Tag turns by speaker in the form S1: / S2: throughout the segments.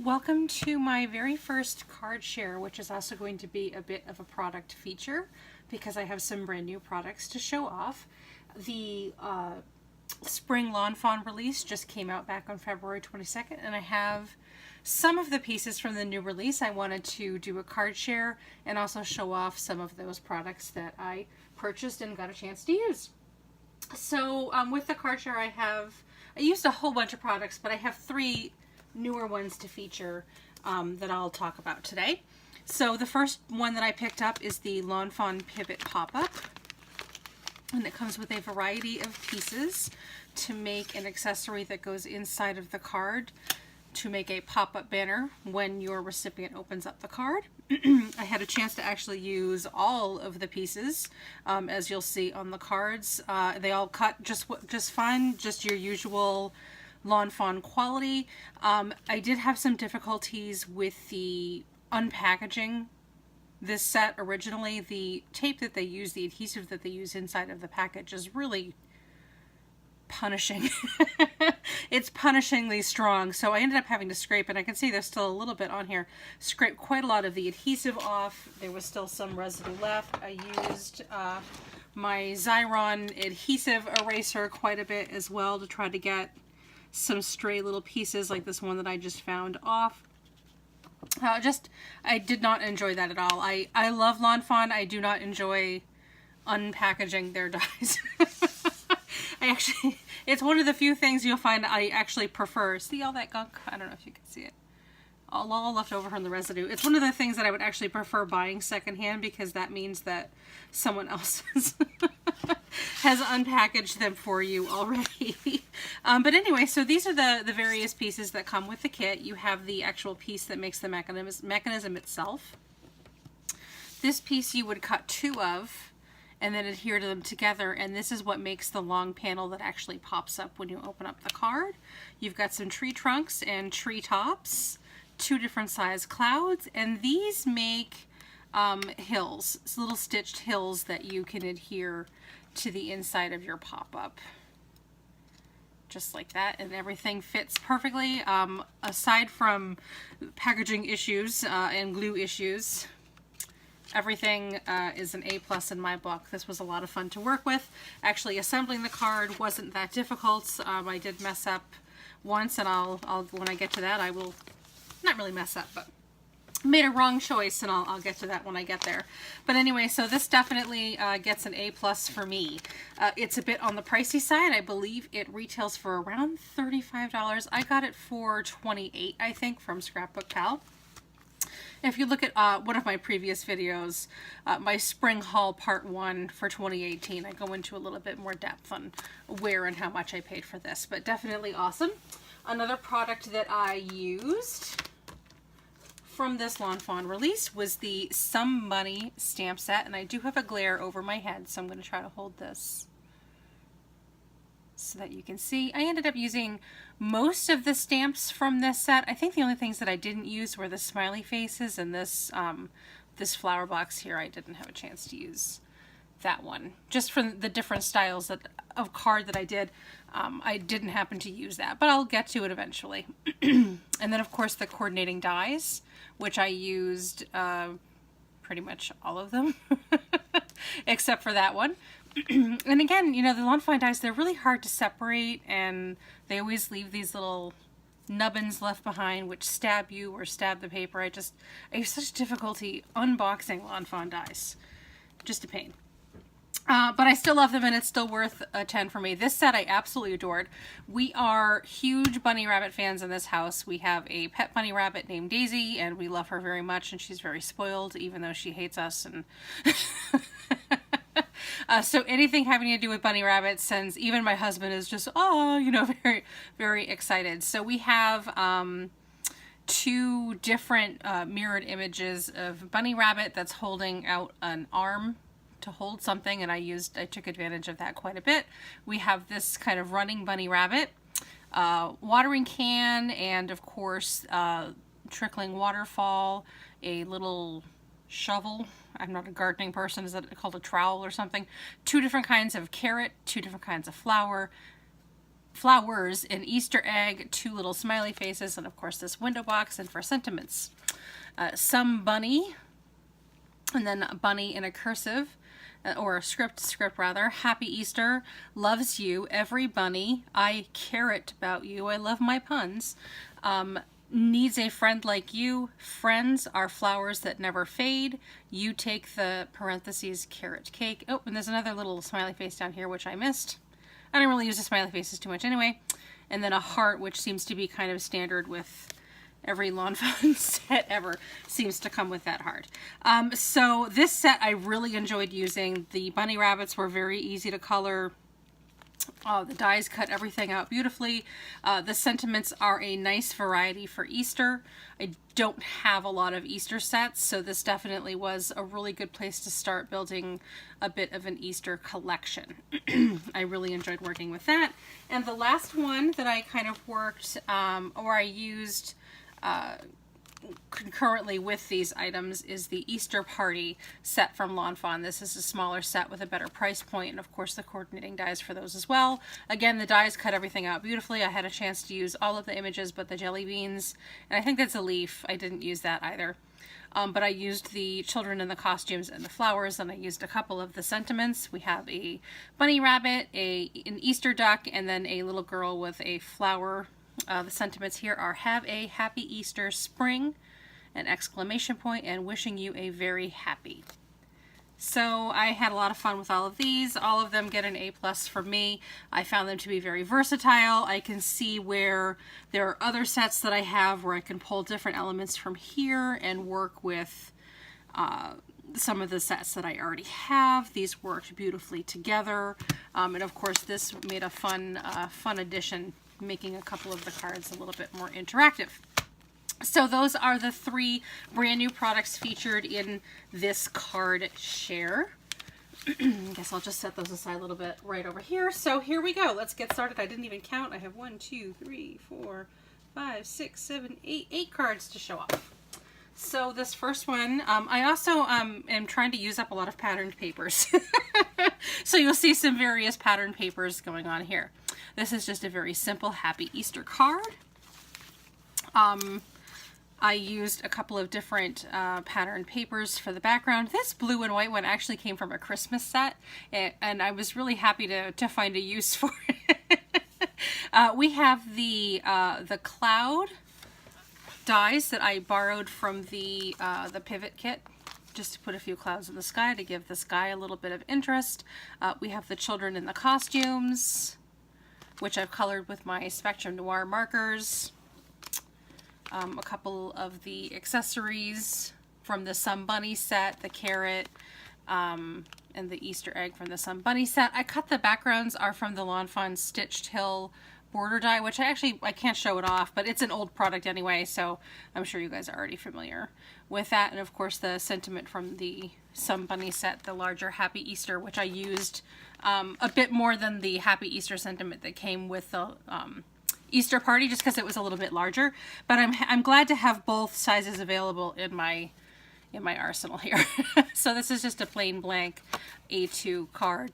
S1: Welcome to my very first card share, which is also going to be a bit of a product feature because I have some brand new products to show off. The Spring Lawn Fawn release just came out back on February 22nd, and I have some of the pieces from the new release. I wanted to do a card share and also show off some of those products that I purchased and got a chance to use. So with the card share I used a whole bunch of products, but I have three newer ones to feature that I'll talk about today. So the first one that I picked up is the Lawn Fawn Pivot Pop-Up, and it comes with a variety of pieces to make an accessory that goes inside of the card to make a pop-up banner when your recipient opens up the card. I had a chance to actually use all of the pieces, as you'll see on the cards. They all cut just fine, just your usual Lawn Fawn quality. I did have some difficulties with the unpackaging this set originally. The tape that they use, the adhesive that they use inside of the package is really punishing. It's punishingly strong, so I ended up having to scrape, and I can see there's still a little bit on here. Scrape quite a lot of the adhesive off. There was still some residue left. I used my Xyron adhesive eraser quite a bit as well to try to get some stray little pieces like this one that I just found off. I did not enjoy that at all. I love Lawn Fawn. I do not enjoy unpackaging their dies. It's one of the few things you'll find I actually prefer. See all that gunk? I don't know if you can see it. All left over from the residue. It's one of the things that I would actually prefer buying secondhand, because that means that someone else has unpackaged them for you already. But anyway, so these are the various pieces that come with the kit. You have the actual piece that makes the mechanism itself. This piece you would cut two of and then adhere to them together, and this is what makes the long panel that actually pops up when you open up the card. You've got some tree trunks and tree tops, two different size clouds, and these make hills, little stitched hills that you can adhere to the inside of your pop-up. Just like that, and everything fits perfectly. Aside from packaging issues and glue issues, everything is an A+ in my book. This was a lot of fun to work with. Actually, assembling the card wasn't that difficult. I did mess up once, and I'll when I get to that, I will not really mess up, but made a wrong choice, and I'll get to that when I get there. But anyway, so this definitely gets an A+ for me. It's a bit on the pricey side. I believe it retails for around $35. I got it for $28, I think, from Scrapbook Pal. If you look at one of my previous videos, my Spring Haul Part 1 for 2018, I go into a little bit more depth on where and how much I paid for this, but definitely awesome. Another product that I used from this Lawn Fawn release was the Some Money stamp set, and I do have a glare over my head, so I'm going to try to hold this so that you can see. I ended up using most of the stamps from this set. I think the only things that I didn't use were the smiley faces and this this flower box here. I didn't have a chance to use that one. Just from the different styles of card that I did, I didn't happen to use that, but I'll get to it eventually. And then of course the coordinating dies, which I used pretty much all of them, except for that one. And again, you know, the Lawn Fawn dies, they're really hard to separate, and they always leave these little nubbins left behind which stab you or stab the paper. I have such difficulty unboxing Lawn Fawn dies. Just a pain. But I still love them, and it's still worth a 10 for me. This set I absolutely adored. We are huge bunny rabbit fans in this house. We have a pet bunny rabbit named Daisy, and we love her very much, and she's very spoiled, even though she hates us. And so anything having to do with bunny rabbits, since even my husband is just, oh, you know, very, very excited. So we have two different mirrored images of bunny rabbit that's holding out an arm to hold something, and I took advantage of that quite a bit. We have this kind of running bunny rabbit, watering can, and of course trickling waterfall, a little shovel. I'm not a gardening person. Is that called a trowel or something? Two different kinds of carrot, two different kinds of flower, flowers, an Easter egg, 2 little smiley faces, and of course this window box, and for sentiments, some bunny, and then a bunny in a cursive, or a script rather. Happy Easter, loves you, every bunny, I carrot about you, I love my puns, needs a friend like you, friends are flowers that never fade, you take the parentheses carrot cake. Oh, and there's another little smiley face down here which I missed. I don't really use the smiley faces too much anyway. And then a heart, which seems to be kind of standard with every Lawn Fawn set ever, seems to come with that heart. So this set I really enjoyed using. The bunny rabbits were very easy to color. The dies cut everything out beautifully. The sentiments are a nice variety for Easter. I don't have a lot of Easter sets, so this definitely was a really good place to start building a bit of an Easter collection. I really enjoyed working with that. And the last one that I kind of worked, or I used concurrently with these items, is the Easter Party set from Lawn Fawn. This is a smaller set with a better price point, and of course the coordinating dies for those as well. Again, the dies cut everything out beautifully. I had a chance to use all of the images but the jelly beans, and I think that's a leaf. I didn't use that either. But I used the children in the costumes and the flowers, and I used a couple of the sentiments. We have a bunny rabbit, an Easter duck, and then a little girl with a flower. The sentiments here are have a happy Easter spring, an exclamation point, and wishing you a very happy. So I had a lot of fun with all of these. All of them get an A+ from me. I found them to be very versatile. I can see where there are other sets that I have where I can pull different elements from here and work with some of the sets that I already have. These worked beautifully together. And of course this made a fun addition, making a couple of the cards a little bit more interactive. So those are the 3 brand new products featured in this card share. I guess I'll just set those aside a little bit right over here. So here we go. Let's get started. I didn't even count. I have 1, 2, 3, 4, 5, 6, 7, 8 cards to show off. So this first one, I also am trying to use up a lot of patterned papers. So you'll see some various patterned papers going on here. This is just a very simple Happy Easter card. I used a couple of different patterned papers for the background. This blue and white one actually came from a Christmas set, and I was really happy to find a use for it. We have the cloud dies that I borrowed from the pivot kit, just to put a few clouds in the sky to give the sky a little bit of interest. We have the children in the costumes, which I've colored with my Spectrum Noir markers. A couple of the accessories from the Some Bunny set, the carrot, and the Easter egg from the Some Bunny set. I cut the backgrounds are from the Lawn Fawn Stitched Hill border die, which I can't show it off, but it's an old product anyway, so I'm sure you guys are already familiar with that. And of course the sentiment from the Some Bunny set, the larger Happy Easter, which I used a bit more than the Happy Easter sentiment that came with the Easter Party, just because it was a little bit larger. But I'm glad to have both sizes available in my arsenal here. So this is just a plain blank A2 card.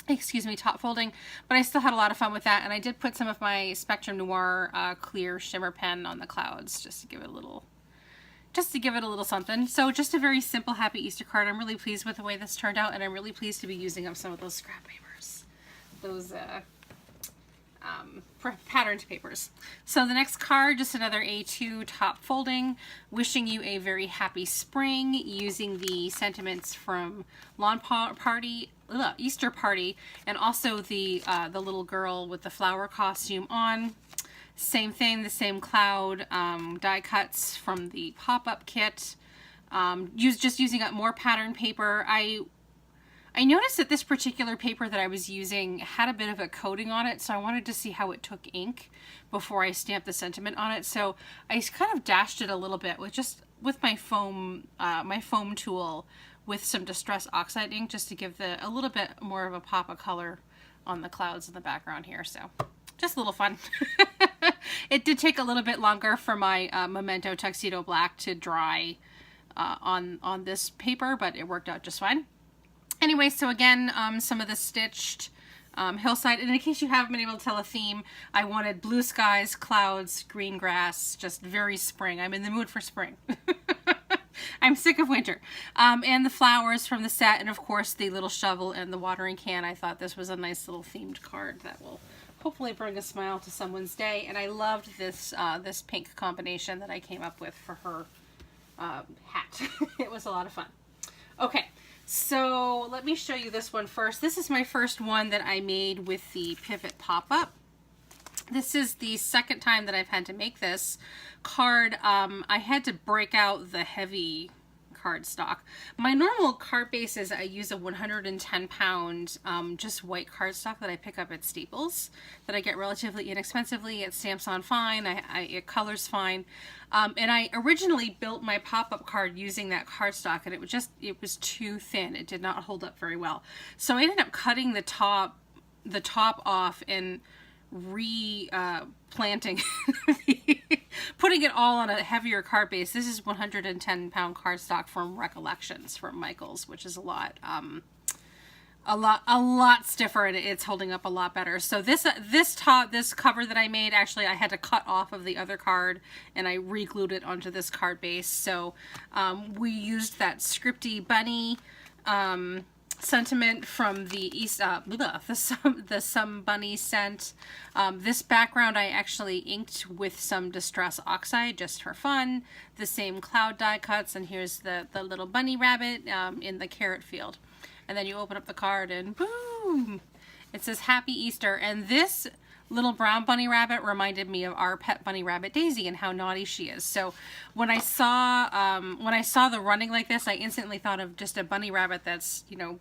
S1: Excuse me, top folding, but I still had a lot of fun with that, and I did put some of my Spectrum Noir clear shimmer pen on the clouds just to give it a little something. So just a very simple Happy Easter card. I'm really pleased with the way this turned out, and I'm really pleased to be using up some of those scrap papers, those patterned papers. So the next card, just another A2 top folding, wishing you a very happy spring, using the sentiments from Easter Party, and also the little girl with the flower costume on. Same thing, the same cloud, die cuts from the pop-up kit. Just using up more pattern paper. I noticed that this particular paper that I was using had a bit of a coating on it, so I wanted to see how it took ink before I stamped the sentiment on it. So I kind of dashed it a little bit with my foam tool with some Distress Oxide ink, just to give a little bit more of a pop of color on the clouds in the background here. So just a little fun. It did take a little bit longer for my Memento Tuxedo Black to dry on this paper, but it worked out just fine. Anyway, so again, some of the stitched hillside. And in case you haven't been able to tell a theme, I wanted blue skies, clouds, green grass, just very spring. I'm in the mood for spring. I'm sick of winter. And the flowers from the set, and of course the little shovel and the watering can. I thought this was a nice little themed card that will hopefully bring a smile to someone's day. And I loved this this pink combination that I came up with for her hat. It was a lot of fun. Okay, so let me show you this one first. This is my first one that I made with the pivot pop-up. This is the second time that I've had to make this card. I had to break out the heavy cardstock. My normal card bases, I use a 110 pound just white cardstock that I pick up at Staples that I get relatively inexpensively. It stamps on fine, it colors fine. And I originally built my pop-up card using that cardstock, and it was too thin. It did not hold up very well. So I ended up cutting the top off and replanting putting it all on a heavier card base. This is 110 pound cardstock from Recollections from Michaels, which is a lot stiffer, and it's holding up a lot better. So this cover that I made, actually I had to cut off of the other card and I re-glued it onto this card base. So we used that scripty bunny sentiment from the Some Bunny scent. This background I actually inked with some Distress Oxide just for fun. The same cloud die cuts, and here's the little bunny rabbit in the carrot field. And then you open up the card and boom! It says Happy Easter. And this little brown bunny rabbit reminded me of our pet bunny rabbit Daisy and how naughty she is. So when I saw the running like this, I instantly thought of just a bunny rabbit that's, you know,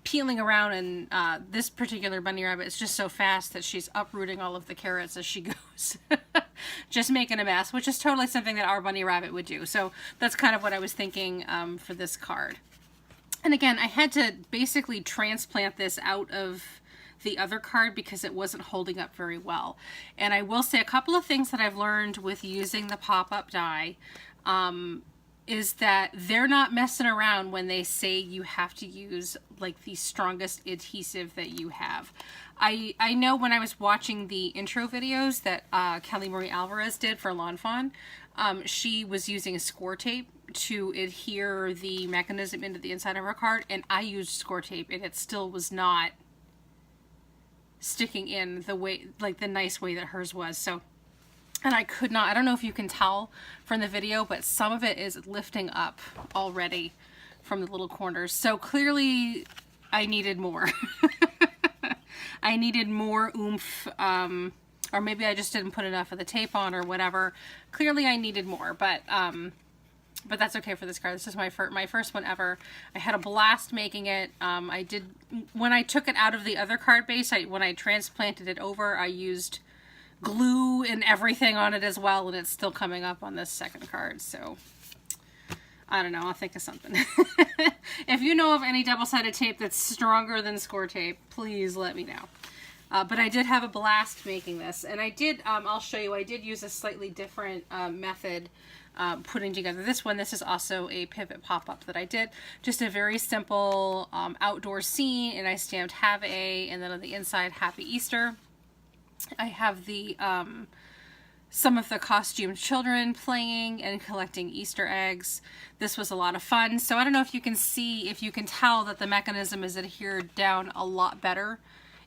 S1: peeling around, and this particular bunny rabbit is just so fast that she's uprooting all of the carrots as she goes. Just making a mess, which is totally something that our bunny rabbit would do. So that's kind of what I was thinking for this card. And again, I had to basically transplant this out of the other card because it wasn't holding up very well. And I will say a couple of things that I've learned with using the pop-up die is that they're not messing around when they say you have to use like the strongest adhesive that you have. I know when I was watching the intro videos that Kelly Marie Alvarez did for Lawn Fawn, she was using a score tape to adhere the mechanism into the inside of her card, and I used score tape and it still was not sticking in the way, like the nice way that hers was. So, and I could not, I don't know if you can tell from the video, but some of it is lifting up already from the little corners. So clearly I needed more. I needed more oomph, or maybe I just didn't put enough of the tape on or whatever. Clearly I needed more, but that's okay for this card. This is my first one ever. I had a blast making it. I did, when I took it out of the other card base, when I transplanted it over, I used glue and everything on it as well, and it's still coming up on this second card. So I don't know, I'll think of something. If you know of any double-sided tape that's stronger than score tape, please let me know. But I did have a blast making this, and I did, I'll show you, I did use a slightly different method putting together this one. This is also a pivot pop-up that I did. Just a very simple outdoor scene, and I stamped Have A, and then on the inside, Happy Easter. I have the some of the costumed children playing and collecting Easter eggs. This was a lot of fun. So I don't know if you can see, if you can tell that the mechanism is adhered down a lot better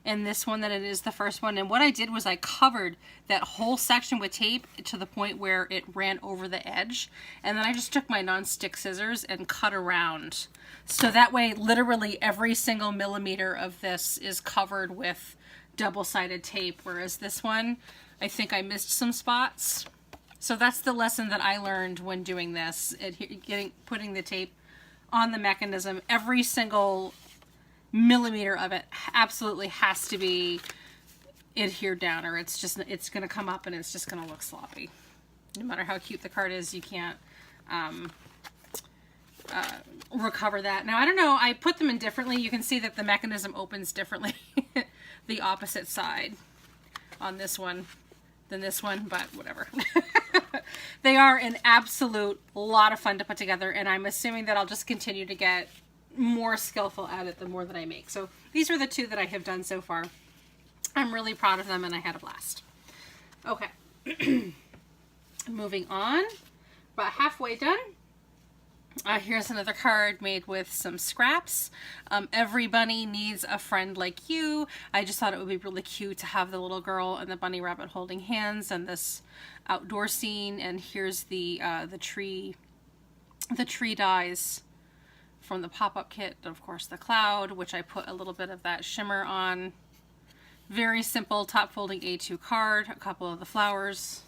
S1: in this one than it is the first one. And what I did was I covered that whole section with tape to the point where it ran over the edge. And then I just took my non-stick scissors and cut around. So that way, literally every single millimeter of this is covered with double-sided tape, whereas this one, I think I missed some spots. So that's the lesson that I learned when doing this, putting the tape on the mechanism. Every single millimeter of it absolutely has to be adhered down, or it's going to come up and it's just going to look sloppy. No matter how cute the card is, you can't recover that. Now, I don't know, I put them in differently. You can see that the mechanism opens differently the opposite side on this one than this one, but whatever. They are an absolute lot of fun to put together, and I'm assuming that I'll just continue to get more skillful at it the more that I make. So these are the 2 that I have done so far. I'm really proud of them and I had a blast. Okay. Moving on. About halfway done. Here's another card made with some scraps. Every bunny needs a friend like you. I just thought it would be really cute to have the little girl and the bunny rabbit holding hands and this outdoor scene. And here's the tree dies from the pop-up kit. Of course, the cloud, which I put a little bit of that shimmer on. Very simple top folding A2 card. A couple of the flowers.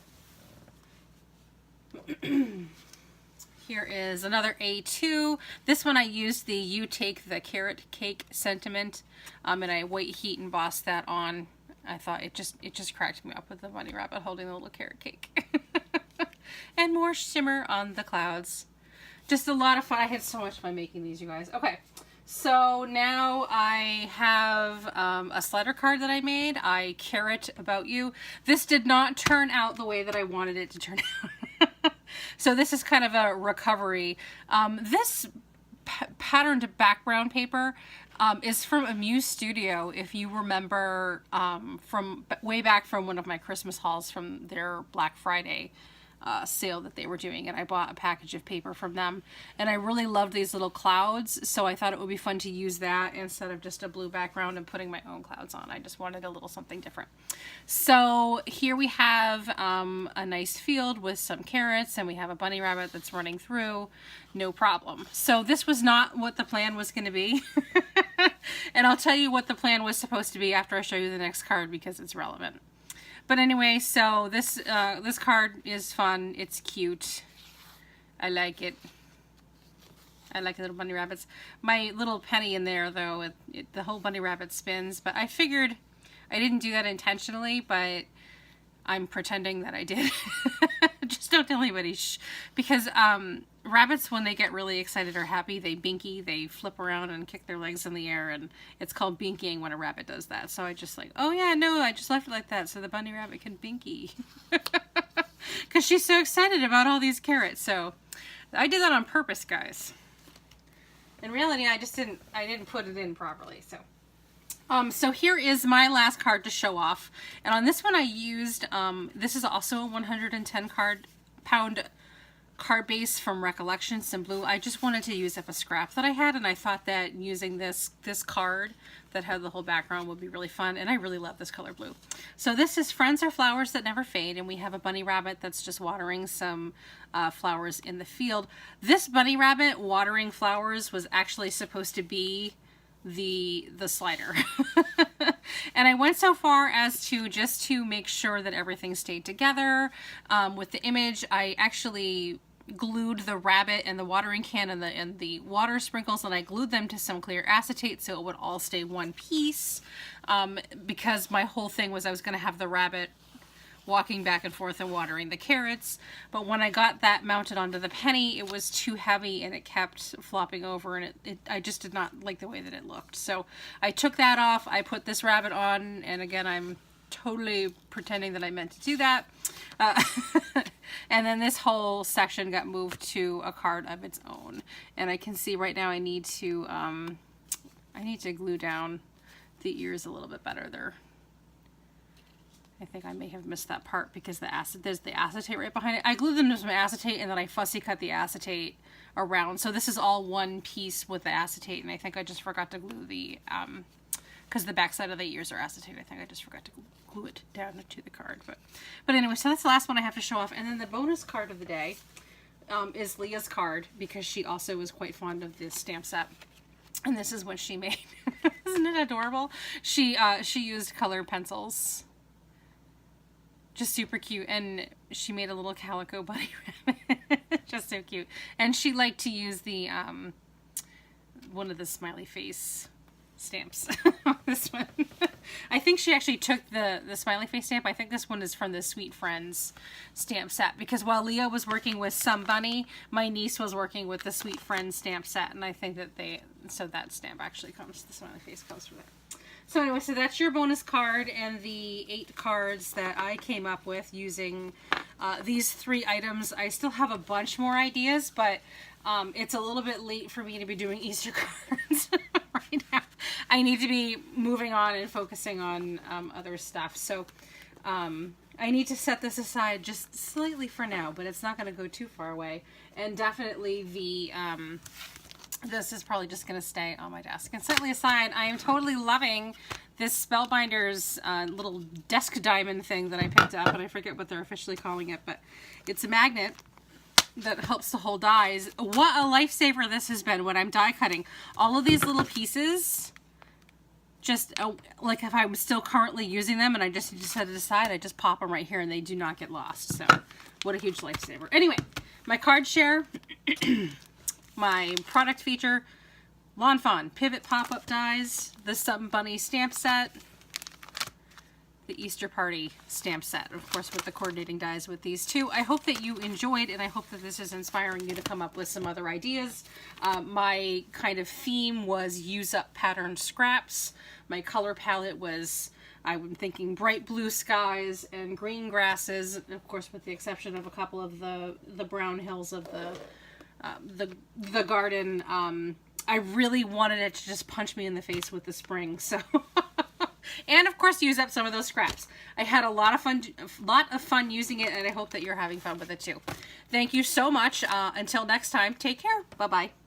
S1: Here is another A2. This one I used the You Take the Carrot Cake sentiment, and I white heat embossed that on. I thought it just cracked me up with the bunny rabbit holding the little carrot cake. And more shimmer on the clouds. Just a lot of fun. I had so much fun making these, you guys. Okay, so now I have a slider card that I made. I Carrot About You. This did not turn out the way that I wanted it to turn out. So this is kind of a recovery. This patterned background paper is from Amuse Studio. If you remember from way back from one of my Christmas hauls from their Black Friday sale that they were doing, and I bought a package of paper from them, and I really loved these little clouds, so I thought it would be fun to use that instead of just a blue background and putting my own clouds on. I just wanted a little something different. So here we have a nice field with some carrots, and we have a bunny rabbit that's running through, no problem. So this was not what the plan was going to be. And I'll tell you what the plan was supposed to be after I show you the next card, because it's relevant. But anyway, so this card is fun. It's cute. I like it. I like the little bunny rabbits. My little penny in there, though, the whole bunny rabbit spins. But I figured I didn't do that intentionally, but I'm pretending that I did. Just don't tell anybody. Because rabbits, when they get really excited or happy, they binky, they flip around and kick their legs in the air, and it's called binkying when a rabbit does that. So I just like, oh yeah, no, I just left it like that so the bunny rabbit can binky. Because she's so excited about all these carrots. So I did that on purpose, guys. In reality, I didn't put it in properly, so. So here is my last card to show off. And on this one I used, this is also a 110 pound card base from Recollections in blue. I just wanted to use up a scrap that I had, and I thought that using this card that had the whole background would be really fun, and I really love this color blue. So this is Friends Are Flowers That Never Fade, and we have a bunny rabbit that's just watering some flowers in the field. This bunny rabbit watering flowers was actually supposed to be the slider. And I went so far as to just to make sure that everything stayed together with the image. I actually glued the rabbit and the watering can and the water sprinkles, and I glued them to some clear acetate so it would all stay one piece, because my whole thing was I was going to have the rabbit walking back and forth and watering the carrots. But when I got that mounted onto the penny, it was too heavy and it kept flopping over, and I just did not like the way that it looked. So I took that off, I put this rabbit on, and again, I'm totally pretending that I meant to do that. And then this whole section got moved to a card of its own. And I can see right now I need to glue down the ears a little bit better there. I think I may have missed that part because there's the acetate right behind it. I glued them to some acetate, and then I fussy cut the acetate around. So this is all one piece with the acetate, and I think I just forgot to glue the, because the back side of the ears are acetate. I think I just forgot to glue it down to the card. But anyway, so that's the last one I have to show off. And then the bonus card of the day is Leah's card, because she also was quite fond of this stamp set. And this is what she made. Isn't it adorable? She used colored pencils. Just super cute, and she made a little calico bunny rabbit. Just so cute. And she liked to use the one of the smiley face stamps. This one. I think she actually took the smiley face stamp. I think this one is from the Sweet Friends stamp set, because while Leah was working with Some Bunny, my niece was working with the Sweet Friends stamp set, and I think that so that stamp actually comes, the smiley face comes from it. So anyway, so that's your bonus card and the 8 cards that I came up with using these 3 items. I still have a bunch more ideas, but it's a little bit late for me to be doing Easter cards right now. I need to be moving on and focusing on other stuff. So I need to set this aside just slightly for now, but it's not going to go too far away. And definitely the this is probably just going to stay on my desk. And slightly aside, I am totally loving this Spellbinders little desk diamond thing that I picked up, and I forget what they're officially calling it, but it's a magnet that helps to hold dies. What a lifesaver this has been when I'm die cutting. All of these little pieces, just like if I'm still currently using them and I just need to set it aside, I just pop them right here and they do not get lost. So what a huge lifesaver. Anyway, my card share, my product feature, Lawn Fawn pivot pop-up dies, the Sub Bunny stamp set, the Easter Party stamp set, of course, with the coordinating dies with these 2. I hope that you enjoyed, and I hope that this is inspiring you to come up with some other ideas. My kind of theme was use up patterned scraps. My color palette was, I'm thinking bright blue skies and green grasses, of course, with the exception of a couple of the brown hills of the garden. I really wanted it to just punch me in the face with the spring, so and of course use up some of those scraps. I had a lot of fun using it, and I hope that you're having fun with it too. Thank you so much. Until next time, take care. Bye-bye.